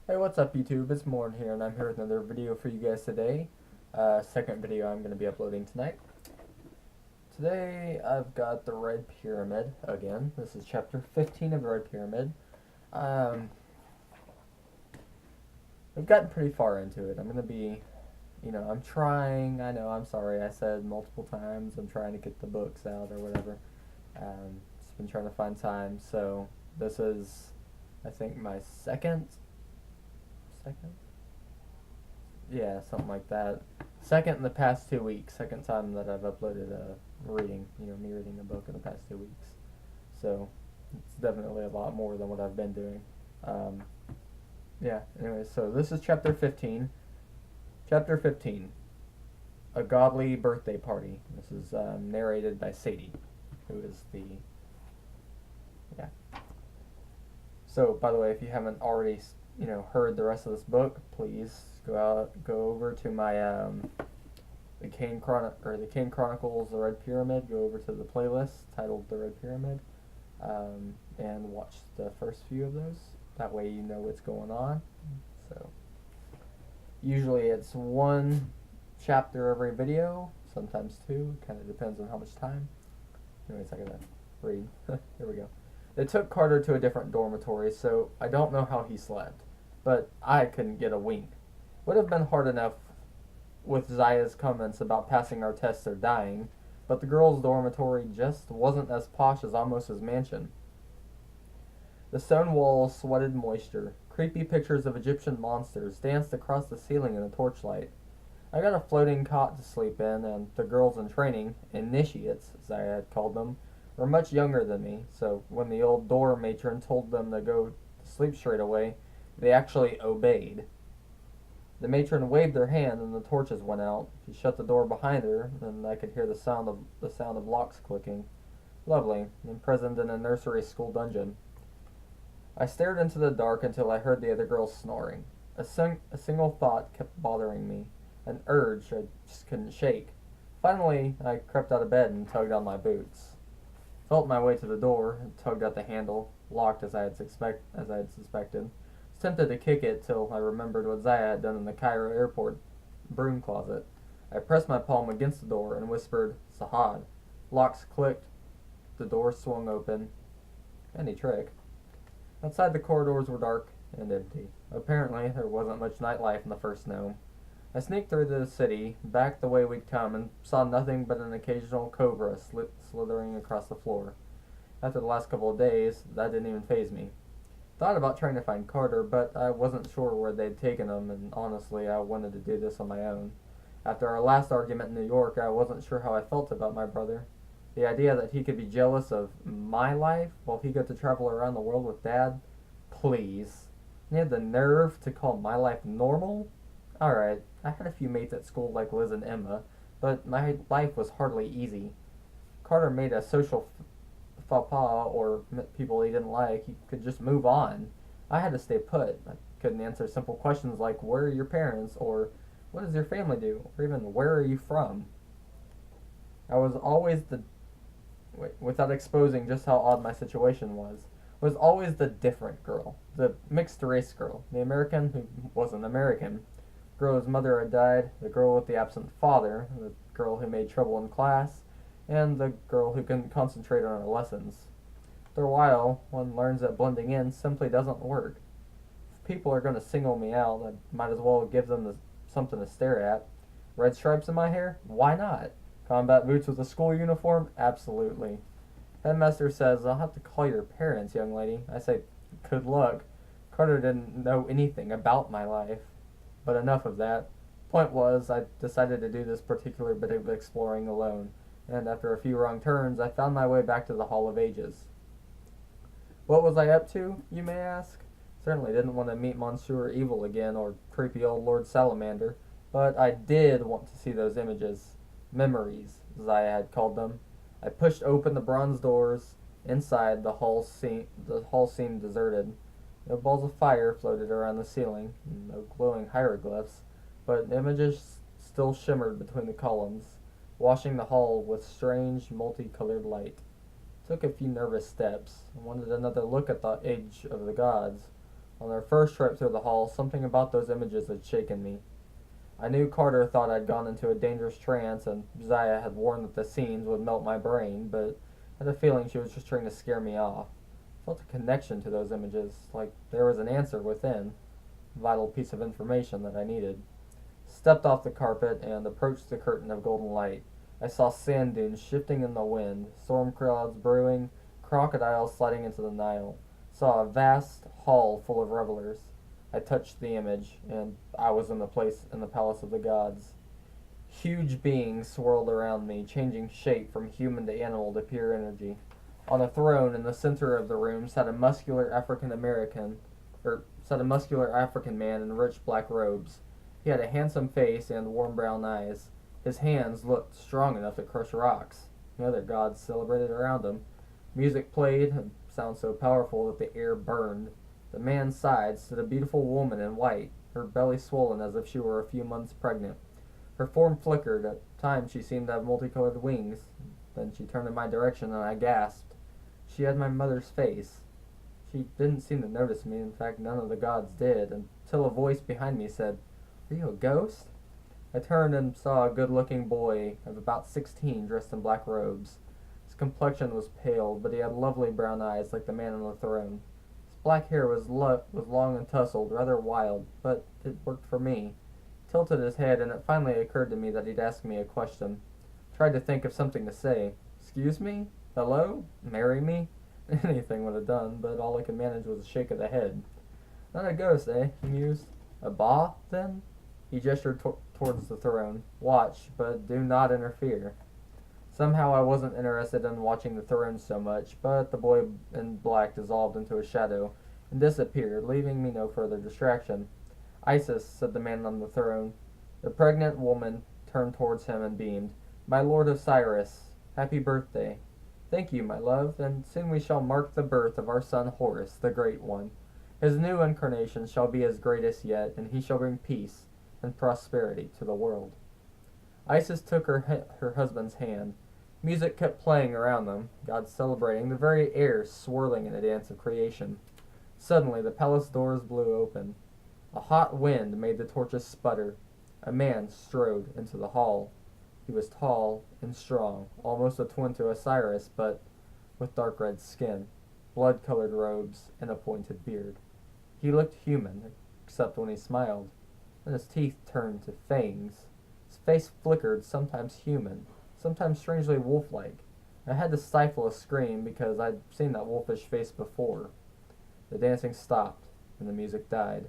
Hey, what's up YouTube? It's Morn here, and I'm here with another video for you guys today. Second video I'm going to be uploading tonight. Today I've got the Red Pyramid again. This is chapter 15 of the Red Pyramid. We've gotten pretty far into it. I'm going to be, I'm trying, I know, I'm sorry, I said multiple times, I'm trying to get the books out or whatever. Just been trying to find time, so this is, I think, my second? Yeah, something like that. Second in the past 2 weeks. Second time that I've uploaded a reading, me reading a book in the past 2 weeks. So, it's definitely a lot more than what I've been doing. Yeah, anyway, so this is chapter 15. Chapter 15, A Godly Birthday Party. This is narrated by Sadie, who is the, yeah. So, by the way, if you haven't already, heard the rest of this book, please go over to my, the Kane Chronicles, The Red Pyramid. Go over to the playlist titled The Red Pyramid, and watch the first few of those. That way you know what's going on. So, usually it's one chapter every video, sometimes two. Kind of depends on how much time. Anyways, I gotta read. Here we go. They took Carter to a different dormitory, so I don't know how he slept, but I couldn't get a wink. Would have been hard enough with Zaya's comments about passing our tests or dying, but the girls' dormitory just wasn't as posh as Amos's mansion. The stone walls sweated moisture. Creepy pictures of Egyptian monsters danced across the ceiling in the torchlight. I got a floating cot to sleep in, and the girls in training, initiates, Zaya had called them, were much younger than me, so when the old door matron told them to go to sleep straight away, they actually obeyed. The matron waved her hand and the torches went out. She shut the door behind her, and I could hear the sound of locks clicking. Lovely, imprisoned in a nursery school dungeon. I stared into the dark until I heard the other girls snoring. A single thought kept bothering me, an urge I just couldn't shake. Finally, I crept out of bed and tugged on my boots. Felt my way to the door and tugged at the handle, locked as I had suspected. Was tempted to kick it till I remembered what Zaya had done in the Cairo airport broom closet. I pressed my palm against the door and whispered, "Sahad." Locks clicked. The door swung open. Any trick. Outside, the corridors were dark and empty. Apparently, there wasn't much nightlife in the first gnome. I sneaked through the city, back the way we'd come, and saw nothing but an occasional cobra slithering across the floor. After the last couple of days, that didn't even faze me. Thought about trying to find Carter, but I wasn't sure where they'd taken him, and honestly, I wanted to do this on my own. After our last argument in New York, I wasn't sure how I felt about my brother. The idea that he could be jealous of my life while he got to travel around the world with Dad? Please. He had the nerve to call my life normal? Alright, I had a few mates at school like Liz and Emma, but my life was hardly easy. Carter made a social faux pas or met people he didn't like, he could just move on. I had to stay put. I couldn't answer simple questions like, where are your parents? Or, what does your family do? Or even, where are you from? I was always without exposing just how odd my situation was always the different girl, the mixed race girl, the American who wasn't American, the girl whose mother had died, the girl with the absent father, the girl who made trouble in class, and the girl who couldn't concentrate on her lessons. After a while, one learns that blending in simply doesn't work. If people are going to single me out, I might as well give them something to stare at. Red stripes in my hair? Why not? Combat boots with a school uniform? Absolutely. Headmaster says, "I'll have to call your parents, young lady." I say, "Good luck." Carter didn't know anything about my life. But enough of that. Point was, I decided to do this particular bit of exploring alone, and after a few wrong turns, I found my way back to the Hall of Ages. What was I up to, you may ask? Certainly didn't want to meet Monsieur Evil again, or creepy old Lord Salamander, but I did want to see those images. Memories, Zaya had called them. I pushed open the bronze doors. Inside, the hall seemed deserted. No balls of fire floated around the ceiling, no glowing hieroglyphs, but images still shimmered between the columns, washing the hall with strange, multicolored light. Took a few nervous steps. I wanted another look at the age of the gods. On our first trip through the hall, something about those images had shaken me. I knew Carter thought I'd gone into a dangerous trance, and Josiah had warned that the scenes would melt my brain, but I had a feeling she was just trying to scare me off. I felt a connection to those images, like there was an answer within, a vital piece of information that I needed. Stepped off the carpet and approached the curtain of golden light. I saw sand dunes shifting in the wind, storm clouds brewing, crocodiles sliding into the Nile. Saw a vast hall full of revelers. I touched the image, and I was in the place in the palace of the gods. Huge beings swirled around me, changing shape from human to animal to pure energy. On a throne in the center of the room sat a muscular African man in rich black robes. He had a handsome face and warm brown eyes. His hands looked strong enough to crush rocks. The other gods celebrated around him. Music played, a sound so powerful that the air burned. At the man's side stood a beautiful woman in white, her belly swollen as if she were a few months pregnant. Her form flickered. At times she seemed to have multicolored wings. Then she turned in my direction and I gasped. She had my mother's face. She didn't seem to notice me. In fact, none of the gods did, until a voice behind me said, "Are you a ghost?" I turned and saw a good-looking boy of about 16 dressed in black robes. His complexion was pale, but he had lovely brown eyes like the man on the throne. His black hair was long and tousled, rather wild, but it worked for me. He tilted his head, and it finally occurred to me that he'd ask me a question. I tried to think of something to say. "Excuse me? Hello? Marry me?" Anything would have done, but all I could manage was a shake of the head. "Not a ghost, eh?" he mused. "A ba, then?" He gestured towards the throne. "Watch, but do not interfere." Somehow I wasn't interested in watching the throne so much, but the boy in black dissolved into a shadow and disappeared, leaving me no further distraction. "Isis," said the man on the throne. The pregnant woman turned towards him and beamed. "My Lord Osiris, happy birthday." "Thank you, my love, and soon we shall mark the birth of our son Horus, the Great One. His new incarnation shall be his greatest yet, and he shall bring peace and prosperity to the world." Isis took her husband's hand. Music kept playing around them, God celebrating, the very air swirling in a dance of creation. Suddenly the palace doors blew open. A hot wind made the torches sputter. A man strode into the hall. He was tall and strong, almost a twin to Osiris, but with dark red skin, blood-colored robes, and a pointed beard. He looked human, except when he smiled. Then his teeth turned to fangs. His face flickered, sometimes human, sometimes strangely wolf-like. I had to stifle a scream because I'd seen that wolfish face before. The dancing stopped, and the music died.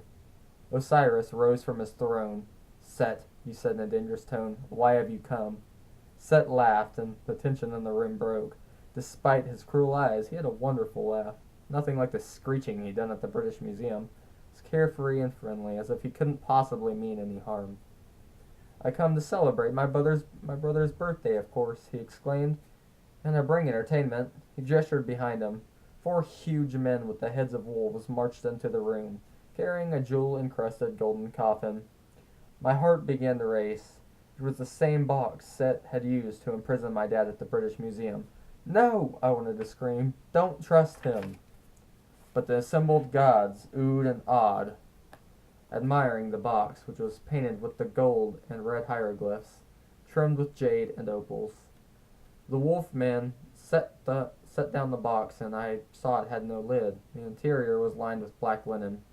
Osiris rose from his throne. "Set," he said in a dangerous tone, "why have you come?" Set laughed, and the tension in the room broke. Despite his cruel eyes, he had a wonderful laugh. Nothing like the screeching he'd done at the British Museum. It was carefree and friendly, as if he couldn't possibly mean any harm. "I come to celebrate my brother's birthday, of course," he exclaimed. "And I bring entertainment." He gestured behind him. 4 huge men with the heads of wolves marched into the room, carrying a jewel-encrusted golden coffin. My heart began to race. It was the same box Set had used to imprison my dad at the British Museum. "No!" I wanted to scream. "Don't trust him!" But the assembled gods oohed and awed, admiring the box, which was painted with the gold and red hieroglyphs, trimmed with jade and opals. The wolf man set down the box, and I saw it had no lid. The interior was lined with black linen.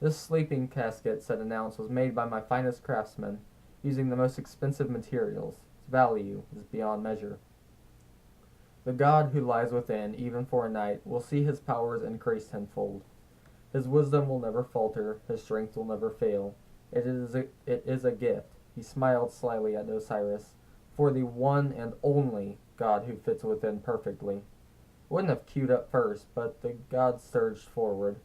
This sleeping casket, Set announced, was made by my finest craftsmen, using the most expensive materials. Its value is beyond measure. The God who lies within, even for a night, will see his powers increase tenfold. His wisdom will never falter, his strength will never fail. It is a gift. He smiled slyly at Osiris, for the one and only God who fits within perfectly. Wouldn't have queued up first, but the gods surged forward.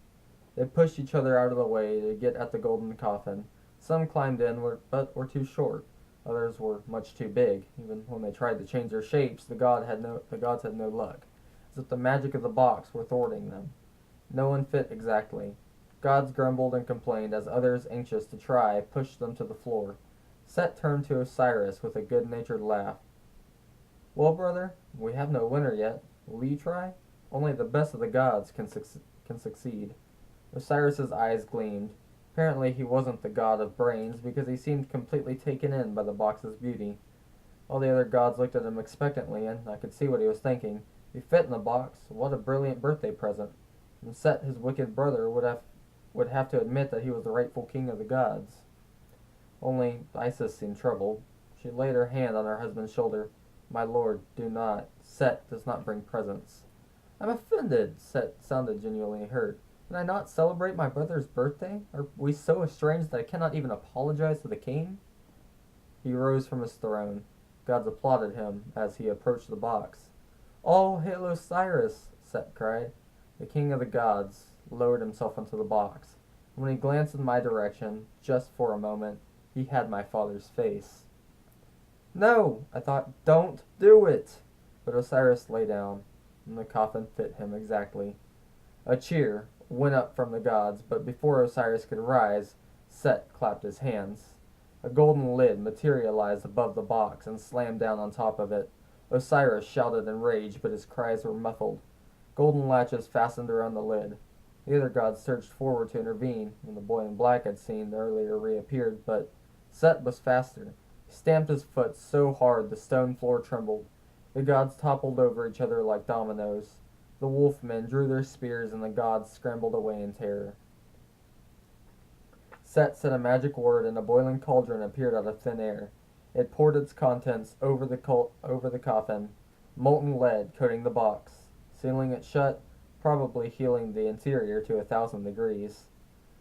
They pushed each other out of the way to get at the golden coffin. Some climbed in, but were too short. Others were much too big. Even when they tried to change their shapes, the gods had no luck, as if the magic of the box were thwarting them. No one fit exactly. Gods grumbled and complained as others, anxious to try, pushed them to the floor. Set turned to Osiris with a good-natured laugh. "Well, brother, we have no winner yet. Will you try? Only the best of the gods can succeed." Osiris's eyes gleamed. Apparently he wasn't the god of brains, because he seemed completely taken in by the box's beauty. All the other gods looked at him expectantly, and I could see what he was thinking. If he fit in the box, what a brilliant birthday present. And Set, his wicked brother, would have to admit that he was the rightful king of the gods. Only Isis seemed troubled. She laid her hand on her husband's shoulder. My lord, do not. Set does not bring presents. I'm offended. Set sounded genuinely hurt. Can I not celebrate my brother's birthday? Are we so estranged that I cannot even apologize to the king? He rose from his throne. Gods applauded him as he approached the box. All hail Osiris, Set cried. The king of the gods lowered himself into the box. When he glanced in my direction, just for a moment, he had my father's face. No, I thought, don't do it. But Osiris lay down, and the coffin fit him exactly. A cheer went up from the gods, but before Osiris could rise, Set clapped his hands. A golden lid materialized above the box and slammed down on top of it. Osiris shouted in rage, but his cries were muffled. Golden latches fastened around the lid. The other gods surged forward to intervene, and the boy in black I'd seen earlier reappeared, but Set was faster. He stamped his foot so hard the stone floor trembled. The gods toppled over each other like dominoes. The wolfmen drew their spears, and the gods scrambled away in terror. Set said a magic word, and a boiling cauldron appeared out of thin air. It poured its contents over the coffin, molten lead coating the box, sealing it shut, probably healing the interior to 1,000 degrees.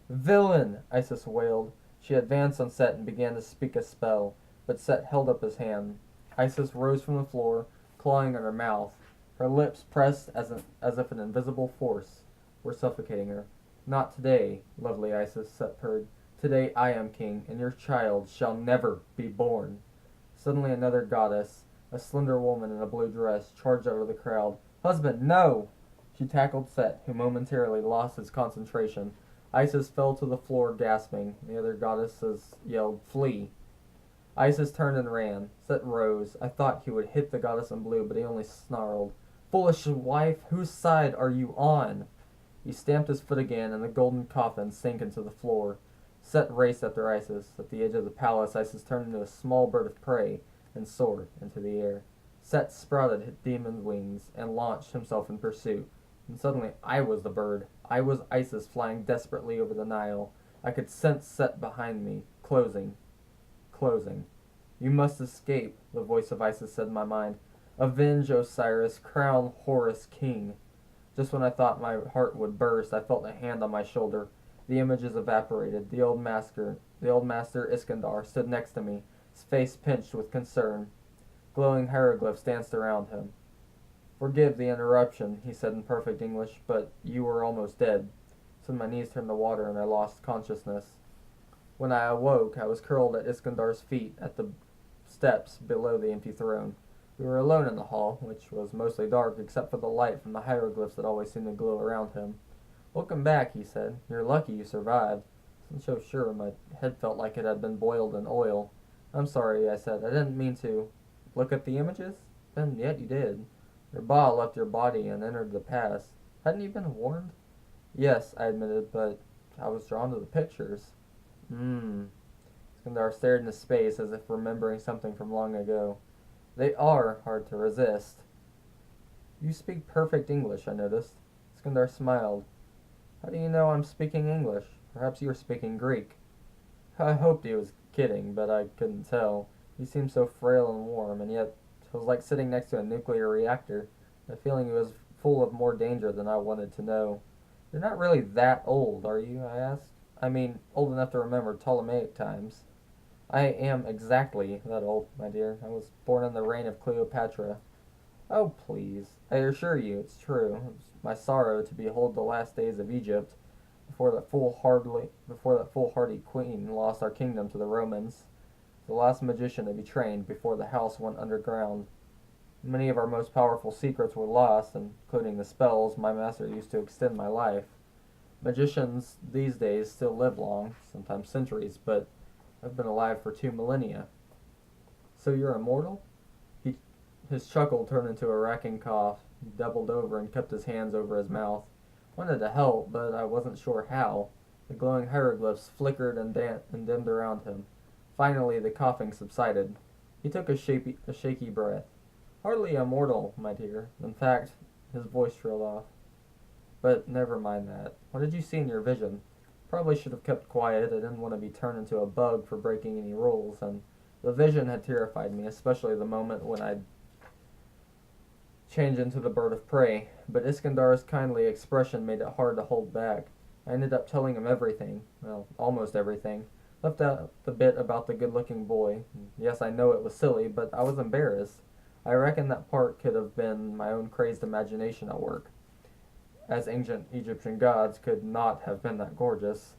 Villain! Isis wailed. She advanced on Set and began to speak a spell, but Set held up his hand. Isis rose from the floor, clawing at her mouth. Her lips pressed as if an invisible force were suffocating her. Not today, lovely Isis, Set purred. Today I am king, and your child shall never be born. Suddenly another goddess, a slender woman in a blue dress, charged out of the crowd. Husband, no! She tackled Set, who momentarily lost his concentration. Isis fell to the floor, gasping. The other goddesses yelled, Flee! Isis turned and ran. Set rose. I thought he would hit the goddess in blue, but he only snarled. Foolish wife, whose side are you on? He stamped his foot again, and the golden coffin sank into the floor. Set raced after Isis. At the edge of the palace, Isis turned into a small bird of prey and soared into the air. Set sprouted demon wings and launched himself in pursuit. And suddenly I was the bird. I was Isis flying desperately over the Nile. I could sense Set behind me, closing. You must escape, the voice of Isis said in my mind. Avenge Osiris, crown Horus king. Just when I thought my heart would burst, I felt a hand on my shoulder. The images evaporated. The old master Iskandar, stood next to me, his face pinched with concern. Glowing hieroglyphs danced around him. Forgive the interruption, he said in perfect English, but you were almost dead. Soon my knees turned to water and I lost consciousness. When I awoke, I was curled at Iskandar's feet at the steps below the empty throne. We were alone in the hall, which was mostly dark except for the light from the hieroglyphs that always seemed to glow around him. Welcome back, he said. You're lucky you survived. I wasn't so sure. My head felt like it had been boiled in oil. I'm sorry, I said. I didn't mean to. Look at the images? Then yet you did. Your ba left your body and entered the past. Hadn't you been warned? Yes, I admitted, but I was drawn to the pictures. Iskandar stared into space as if remembering something from long ago. They are hard to resist. You speak perfect English, I noticed. Iskandar smiled. How do you know I'm speaking English? Perhaps you were speaking Greek. I hoped he was kidding, but I couldn't tell. He seemed so frail and warm, and yet it was like sitting next to a nuclear reactor. The feeling he was full of more danger than I wanted to know. You're not really that old, are you? I asked. I mean, old enough to remember Ptolemaic times. I am exactly that old, my dear. I was born in the reign of Cleopatra. Oh, please. I assure you it's true. It's my sorrow to behold the last days of Egypt, before that foolhardy queen lost our kingdom to the Romans. The last magician to be trained before the house went underground. Many of our most powerful secrets were lost, including the spells my master used to extend my life. Magicians these days still live long, sometimes centuries, but I've been alive for 2 millennia. So you're immortal? His chuckle turned into a racking cough. He doubled over and kept his hands over his mouth. Wanted to help, but I wasn't sure how. The glowing hieroglyphs flickered and dimmed around him. Finally, the coughing subsided. He took a shaky breath. Hardly immortal, my dear. In fact, his voice trailed off. But never mind that. What did you see in your vision? Probably should have kept quiet. I didn't want to be turned into a bug for breaking any rules, and the vision had terrified me, especially the moment when I'd change into the bird of prey. But Iskandar's kindly expression made it hard to hold back. I ended up telling him everything. Well, almost everything. Left out the bit about the good-looking boy. Yes, I know it was silly, but I was embarrassed. I reckon that part could have been my own crazed imagination at work, as ancient Egyptian gods could not have been that gorgeous.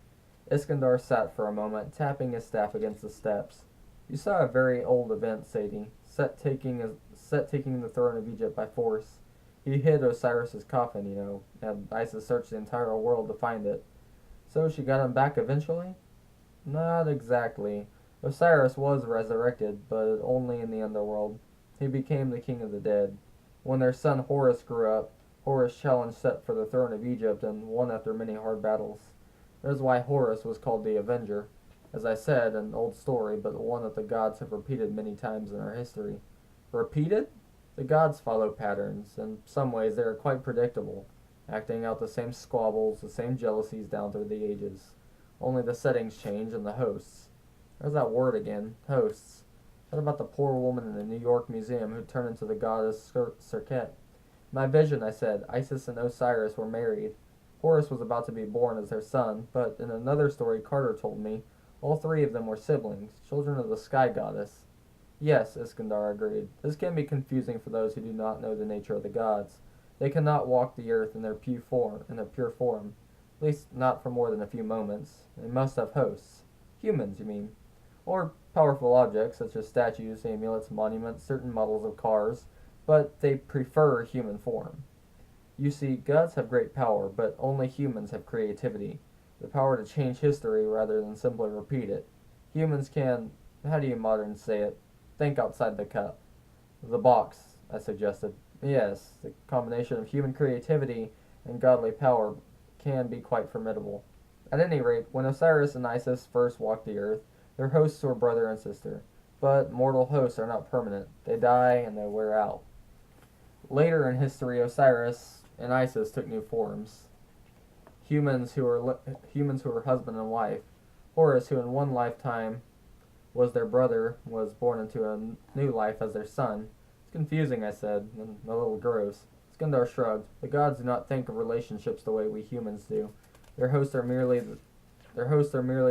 Iskandar sat for a moment, tapping his staff against the steps. You saw a very old event, Sadie, Set taking the throne of Egypt by force. He hid Osiris's coffin, you know, and Isis searched the entire world to find it. So she got him back eventually? Not exactly. Osiris was resurrected, but only in the underworld. He became the king of the dead. When their son Horus grew up, Horus challenged Set for the throne of Egypt and won after many hard battles. That is why Horus was called the Avenger. As I said, an old story, but one that the gods have repeated many times in our history. Repeated? The gods follow patterns. In some ways, they are quite predictable, acting out the same squabbles, the same jealousies down through the ages. Only the settings change and the hosts. There's that word again, hosts. What about the poor woman in the New York Museum who turned into the goddess Serket? In my vision, I said, Isis and Osiris were married. Horus was about to be born as their son, but in another story Carter told me, all three of them were siblings, children of the sky goddess. Yes, Iskandar agreed. This can be confusing for those who do not know the nature of the gods. They cannot walk the earth in their pure form, at least not for more than a few moments. They must have hosts. Humans, you mean? Or powerful objects, such as statues, amulets, monuments, certain models of cars, but they prefer human form. You see, gods have great power, but only humans have creativity, the power to change history rather than simply repeat it. Humans can, how do you modern say it, think outside the cup. The box, I suggested. Yes, the combination of human creativity and godly power can be quite formidable. At any rate, when Osiris and Isis first walked the earth, their hosts were brother and sister. But mortal hosts are not permanent. They die and they wear out. Later in history, Osiris and Isis took new forms. Humans who were husband and wife. Horus, who in one lifetime was their brother, was born into a new life as their son. It's confusing, I said, and a little gross. Skandar shrugged. The gods do not think of relationships the way we humans do. Their hosts are merely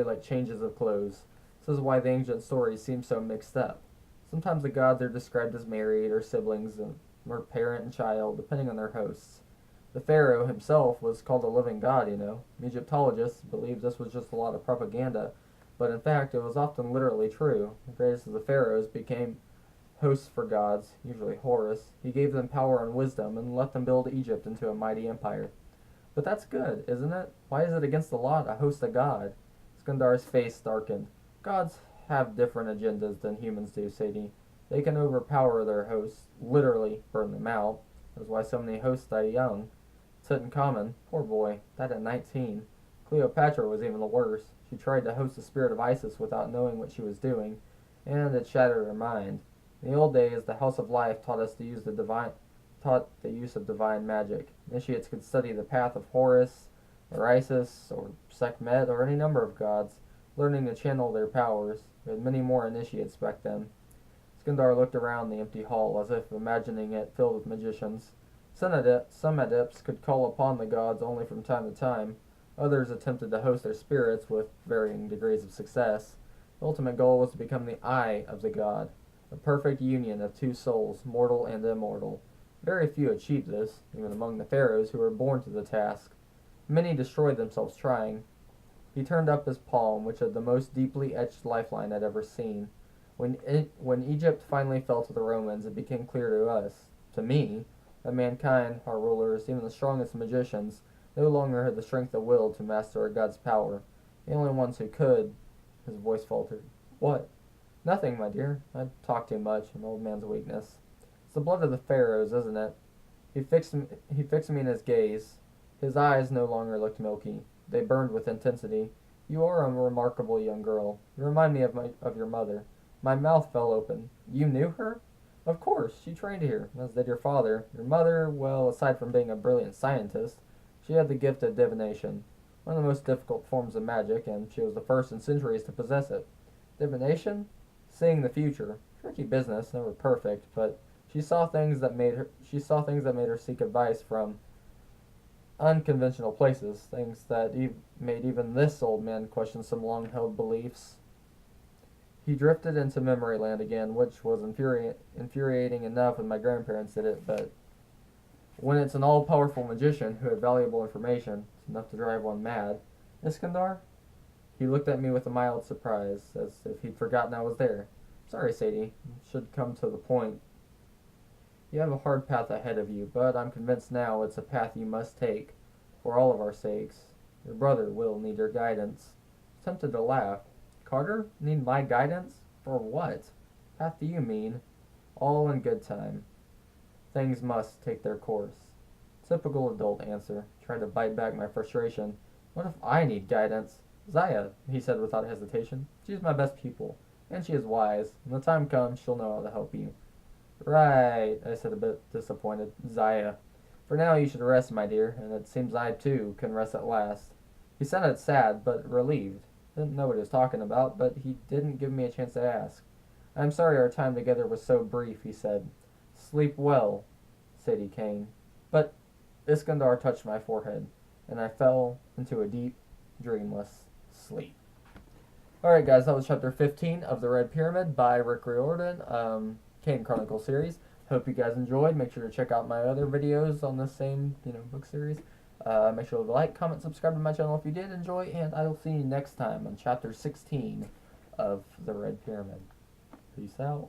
like changes of clothes. This is why the ancient stories seem so mixed up. Sometimes the gods are described as married or siblings or parent and child, depending on their hosts. The pharaoh himself was called a living god, you know. Egyptologists believe this was just a lot of propaganda, but in fact it was often literally true. The greatest of the pharaohs became hosts for gods, usually Horus. He gave them power and wisdom and let them build Egypt into a mighty empire. But that's good, isn't it? Why is it against the law to host a god? Skandar's face darkened. Gods have different agendas than humans do, Sadie. They can overpower their hosts, literally burn them out. That's why so many hosts die young. Tutankhamun, poor boy, died at 19. Cleopatra was even worse. She tried to host the spirit of Isis without knowing what she was doing, and it shattered her mind. In the old days, the House of Life taught the use of divine magic. Initiates could study the path of Horus, or Isis, or Sekhmet, or any number of gods, learning to channel their powers. We had many more initiates back then. Skandar looked around the empty hall as if imagining it filled with magicians. Some adepts could call upon the gods only from time to time. Others attempted to host their spirits with varying degrees of success. The ultimate goal was to become the eye of the god, a perfect union of two souls, mortal and immortal. Very few achieved this, even among the pharaohs who were born to the task. Many destroyed themselves trying. He turned up his palm, which had the most deeply etched lifeline I'd ever seen. When Egypt finally fell to the Romans, it became clear to us, to me, that mankind, our rulers, even the strongest magicians, no longer had the strength of will to master a god's power. The only ones who could. His voice faltered. What? Nothing, my dear. I talk too much, an old man's weakness. It's the blood of the pharaohs, isn't it? He fixed me in his gaze. His eyes no longer looked milky. They burned with intensity. You are a remarkable young girl. You remind me of your mother. My mouth fell open. You knew her? Of course, she trained here, as did your father. Your mother, well, aside from being a brilliant scientist, she had the gift of divination, one of the most difficult forms of magic, and she was the first in centuries to possess it. Divination? Seeing the future. Tricky business, never perfect, but she saw things that made her seek advice from unconventional places, things that made even this old man question some long-held beliefs. He drifted into memory land again, which was infuriating enough when my grandparents did it, but when it's an all-powerful magician who had valuable information, it's enough to drive one mad. Iskandar? He looked at me with a mild surprise, as if he'd forgotten I was there. Sorry, Sadie. Should come to the point. You have a hard path ahead of you, but I'm convinced now it's a path you must take, for all of our sakes. Your brother will need your guidance. Tempted to laugh. Carter? Need my guidance? For what? Path do you mean? All in good time. Things must take their course. Typical adult answer. Tried to bite back my frustration. What if I need guidance? Zaya, he said without hesitation. She's my best pupil, and she is wise. When the time comes, she'll know how to help you. Right, I said, a bit disappointed. Zaya. For now you should rest, my dear, and it seems I, too, can rest at last. He sounded sad, but relieved. Didn't know what he was talking about, but he didn't give me a chance to ask. I'm sorry our time together was so brief, he said. Sleep well, Sadie Kane. But Iskandar touched my forehead, and I fell into a deep, dreamless sleep. Alright guys, that was chapter 15 of The Red Pyramid by Rick Riordan, Kane Chronicles series. Hope you guys enjoyed. Make sure to check out my other videos on this same, book series. Make sure to like, comment, subscribe to my channel if you did enjoy, and I will see you next time on chapter 16 of The Red Pyramid. Peace out.